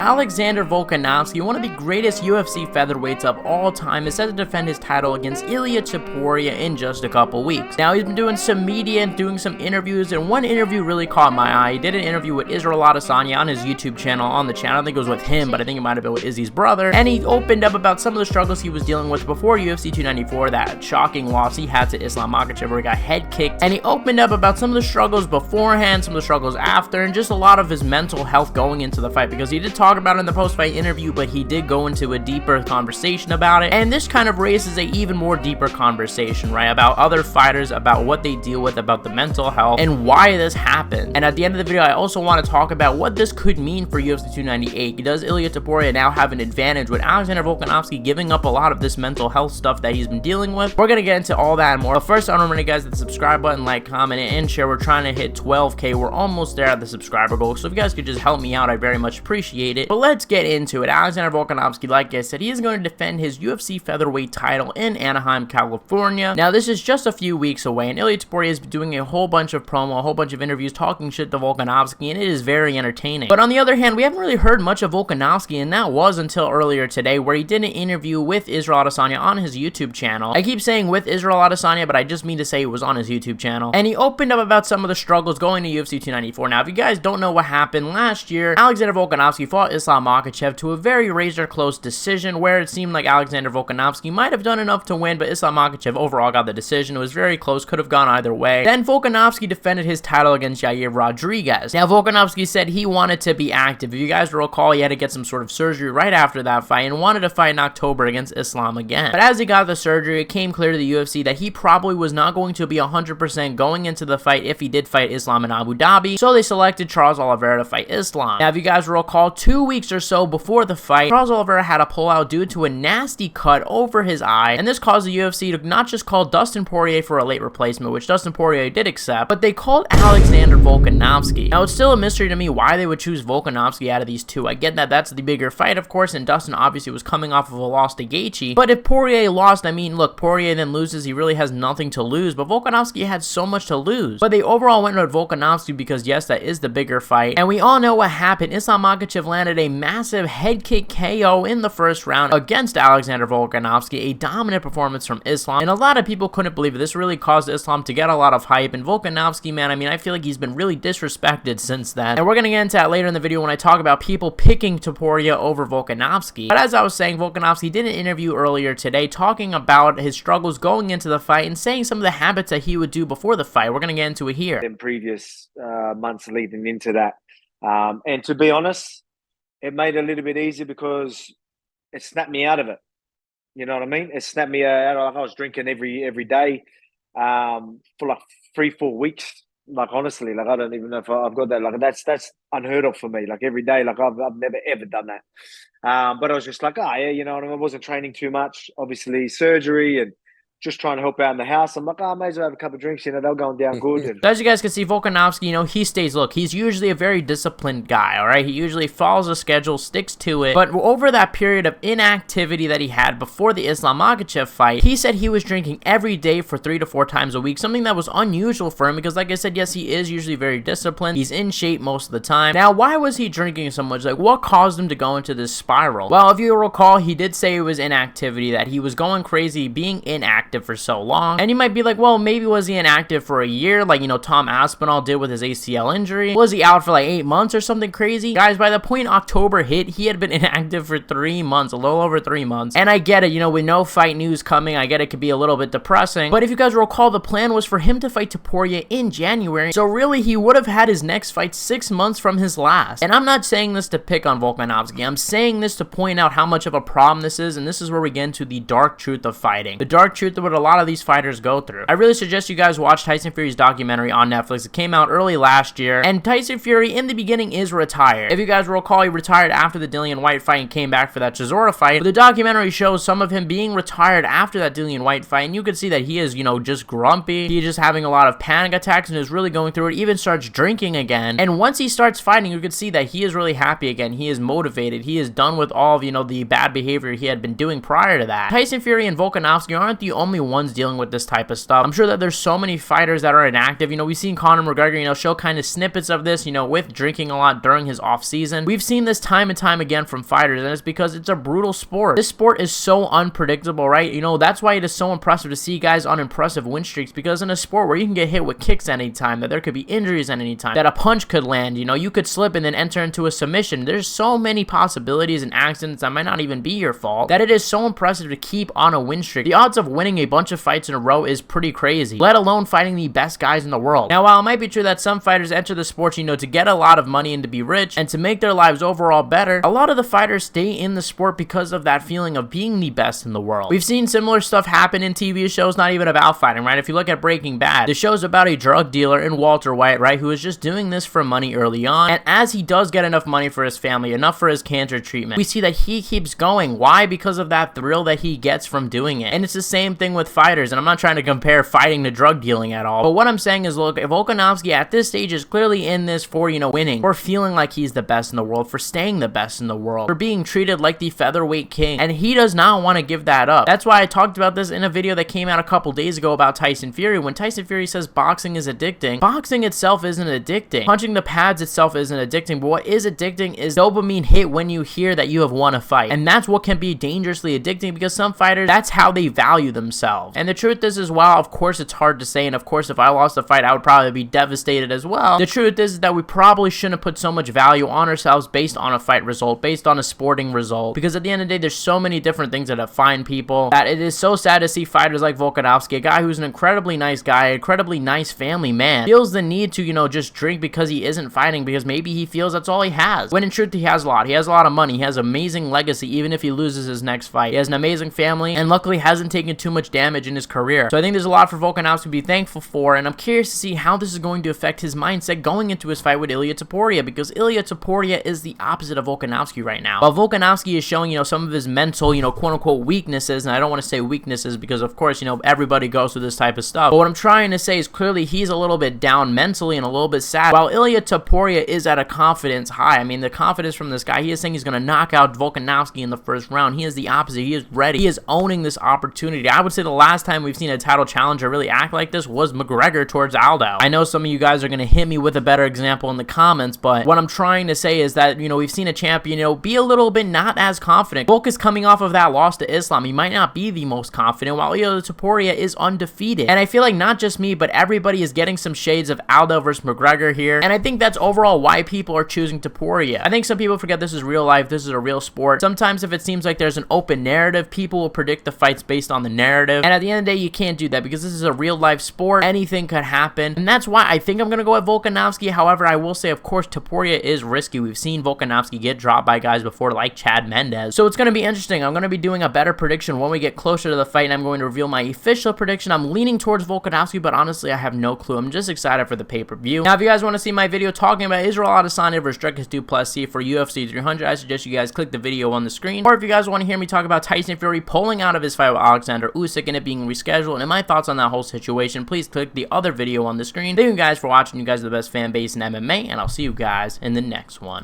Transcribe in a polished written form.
Alexander Volkanovski, one of the greatest UFC featherweights of all time, is set to defend his title against Ilia Topuria in just a couple weeks. Now, he's been doing some media and doing some interviews, and one interview really caught my eye. He did an interview with Islam Makhachev on his YouTube channel, I don't think it was with him, but I think it might have been with Izzy's brother, and he opened up about some of the struggles he was dealing with before UFC 294, that shocking loss he had to Islam Makhachev where he got head kicked, and he opened up about some of the struggles beforehand, some of the struggles after, and just a lot of his mental health going into the fight, because he did talk about it in the post-fight interview, but he did go into a deeper conversation about it, and this kind of raises a even more deeper conversation, right, about other fighters, about what they deal with, about the mental health, and why this happened. And at the end of the video, I also want to talk about what this could mean for UFC 298. Does Ilia Topuria now have an advantage with Alexander Volkanovski giving up a lot of this mental health stuff that he's been dealing with? We're gonna get into all that and more. But first, I want to remind you guys that the subscribe button, like, comment, and share. We're trying to hit 12K. We're almost there at the subscriber goal, so if you guys could just help me out, I very much appreciate it. But let's get into it. Alexander Volkanovski, like I said, he is going to defend his UFC featherweight title in Anaheim, California. Now, this is just a few weeks away, and Ilia Topuria is doing a whole bunch of promo, a whole bunch of interviews talking shit to Volkanovski, and it is very entertaining. But on the other hand, we haven't really heard much of Volkanovski, and that was until earlier today, where he did an interview with Israel Adesanya on his YouTube channel. I keep saying with Israel Adesanya, but I just mean to say it was on his YouTube channel. And he opened up about some of the struggles going to UFC 294. Now, if you guys don't know what happened last year, Alexander Volkanovski fought Islam Makhachev to a very razor-close decision, where it seemed like Alexander Volkanovski might have done enough to win, but Islam Makhachev overall got the decision. It was very close, could have gone either way. Then Volkanovski defended his title against Yair Rodriguez. Now, Volkanovski said he wanted to be active. If you guys recall, he had to get some sort of surgery right after that fight and wanted to fight in October against Islam again. But as he got the surgery, it came clear to the UFC that he probably was not going to be 100% going into the fight if he did fight Islam in Abu Dhabi, so they selected Charles Oliveira to fight Islam. Now, if you guys recall, 2 weeks or so before the fight, Charles Oliveira had a pullout due to a nasty cut over his eye, and this caused the UFC to not just call Dustin Poirier for a late replacement, which Dustin Poirier did accept, but they called Alexander Volkanovski. Now, it's still a mystery to me why they would choose Volkanovski out of these two. I get that that's the bigger fight, of course, and Dustin obviously was coming off of a loss to Gaethje, but if Poirier lost, I mean, look, Poirier then loses, he really has nothing to lose, but Volkanovski had so much to lose. But they overall went with Volkanovski because, yes, that is the bigger fight, and we all know what happened. Islam Makhachev landed a massive head kick KO in the first round against Alexander Volkanovski, a dominant performance from Islam, and a lot of people couldn't believe it. This really caused Islam to get a lot of hype, and Volkanovski, man, I mean, I feel like he's been really disrespected since then, and we're gonna get into that later in the video when I talk about people picking Topuria over Volkanovski. But as I was saying, Volkanovski did an interview earlier today talking about his struggles going into the fight and saying some of the habits that he would do before the fight. We're gonna get into it here. In previous months leading into that, and to be honest, it made it a little bit easier because it snapped me out of it. You know what I mean? It snapped me out. Like I was drinking every day for like 3-4 weeks. Like honestly, like I don't even know if I've got that. Like that's unheard of for me. Like every day, like I've never ever done that. But I was just like, oh yeah, you know what I mean? I wasn't training too much. Obviously, surgery and just trying to help out in the house. I'm like, oh, I may as well have a couple of drinks, you know, they're going down good. And as you guys can see, Volkanovski, you know, he stays, look, he's usually a very disciplined guy, all right? He usually follows a schedule, sticks to it. But over that period of inactivity that he had before the Islam Makhachev fight, he said he was drinking every day for 3 to 4 times a week, something that was unusual for him because, like I said, yes, he is usually very disciplined. He's in shape most of the time. Now, why was he drinking so much? Like, what caused him to go into this spiral? Well, if you recall, he did say it was inactivity, that he was going crazy, being inactive for so long. And you might be like, well, maybe was he inactive for a year, like, you know, Tom Aspinall did with his ACL injury? Was he out for like 8 months or something crazy? Guys, by the point October hit, he had been inactive for 3 months, a little over 3 months. And I get it, you know, with no fight news coming, I get it could be a little bit depressing. But if you guys recall, the plan was for him to fight Topuria in January. So really, he would have had his next fight 6 months from his last. And I'm not saying this to pick on Volkanovski. I'm saying this to point out how much of a problem this is. And this is where we get into the dark truth of fighting. The dark truth of what a lot of these fighters go through. I really suggest you guys watch Tyson Fury's documentary on Netflix. It came out early last year, and Tyson Fury in the beginning is retired. If you guys recall, he retired after the Dillian White fight and came back for that Chisora fight. But the documentary shows some of him being retired after that Dillian White fight, and you can see that he is, you know, just grumpy. He's just having a lot of panic attacks and is really going through it. Even starts drinking again. And once he starts fighting, you can see that he is really happy again. He is motivated. He is done with all of, you know, the bad behavior he had been doing prior to that. Tyson Fury and Volkanovski aren't the only only ones dealing with this type of stuff. I'm sure that there's so many fighters that are inactive. You know, we've seen Conor McGregor, you know, show kind of snippets of this, you know, with drinking a lot during his off season. We've seen this time and time again from fighters, and it's because it's a brutal sport. This sport is so unpredictable, right? You know, that's why it is so impressive to see guys on impressive win streaks, because in a sport where you can get hit with kicks at any time, that there could be injuries at any time, that a punch could land, you know, you could slip and then enter into a submission. There's so many possibilities and accidents that might not even be your fault, that it is so impressive to keep on a win streak. The odds of winning a bunch of fights in a row is pretty crazy, let alone fighting the best guys in the world. Now, while it might be true that some fighters enter the sport, you know, to get a lot of money and to be rich and to make their lives overall better, a lot of the fighters stay in the sport because of that feeling of being the best in the world. We've seen similar stuff happen in TV shows, not even about fighting, right? If you look at Breaking Bad, the show's about a drug dealer in Walter White, right, who is just doing this for money early on, and as he does get enough money for his family, enough for his cancer treatment, we see that he keeps going. Why? Because of that thrill that he gets from doing it. And it's the same thing with fighters, and I'm not trying to compare fighting to drug dealing at all, but what I'm saying is, look, if Volkanovski at this stage is clearly in this for, you know, winning, for feeling like he's the best in the world, for staying the best in the world, for being treated like the featherweight king, and he does not want to give that up. That's why I talked about this in a video that came out a couple days ago about Tyson Fury. When Tyson Fury says boxing is addicting, boxing itself isn't addicting. Punching the pads itself isn't addicting, but what is addicting is dopamine hit when you hear that you have won a fight. And that's what can be dangerously addicting, because some fighters, that's how they value themselves. And the truth is, as well, of course it's hard to say, and of course if I lost a fight I would probably be devastated as well. The truth is that we probably shouldn't put so much value on ourselves based on a fight result, based on a sporting result, because at the end of the day there's so many different things that define people that it is so sad to see fighters like Volkanovski, a guy who's an incredibly nice guy, an incredibly nice family man, feels the need to, you know, just drink because he isn't fighting, because maybe he feels that's all he has, when in truth he has a lot. He has a lot of money, he has amazing legacy even if he loses his next fight. He has an amazing family, and luckily hasn't taken too much damage in his career. So I think there's a lot for Volkanovski to be thankful for, and I'm curious to see how this is going to affect his mindset going into his fight with Ilia Topuria, because Ilia Topuria is the opposite of Volkanovski right now. While Volkanovski is showing, you know, some of his mental, you know, quote-unquote weaknesses, and I don't want to say weaknesses because of course, you know, everybody goes through this type of stuff, but what I'm trying to say is clearly he's a little bit down mentally and a little bit sad, while Ilia Topuria is at a confidence high. I mean, the confidence from this guy, he is saying he's going to knock out Volkanovski in the first round. He is the opposite. He is ready. He is owning this opportunity. I would say the last time we've seen a title challenger really act like this was McGregor towards Aldo. I know some of you guys are going to hit me with a better example in the comments, but what I'm trying to say is that, you know, we've seen a champion, you know, be a little bit not as confident. Volk is coming off of that loss to Islam. He might not be the most confident, while Ilia Topuria is undefeated. And I feel like not just me, but everybody is getting some shades of Aldo versus McGregor here, and I think that's overall why people are choosing Topuria. I think some people forget this is real life, this is a real sport. Sometimes if it seems like there's an open narrative, people will predict the fights based on the narrative, and at the end of the day, you can't do that, because this is a real life sport. Anything could happen, and that's why I think I'm gonna go with Volkanovski. However, I will say, of course, Topuria is risky. We've seen Volkanovski get dropped by guys before, like Chad Mendes, so it's gonna be interesting. I'm gonna be doing a better prediction when we get closer to the fight, and I'm going to reveal my official prediction. I'm leaning towards Volkanovski, but honestly, I have no clue. I'm just excited for the pay-per-view. Now, if you guys want to see my video talking about Israel Adesanya versus Dricus Du Plessis for UFC 300, I suggest you guys click the video on the screen. Or if you guys want to hear me talk about Tyson Fury pulling out of his fight with Alexander Usyk and it being rescheduled and my thoughts on that whole situation, please click the other video on the screen. Thank you guys for watching. You guys are the best fan base in MMA, and I'll see you guys in the next one.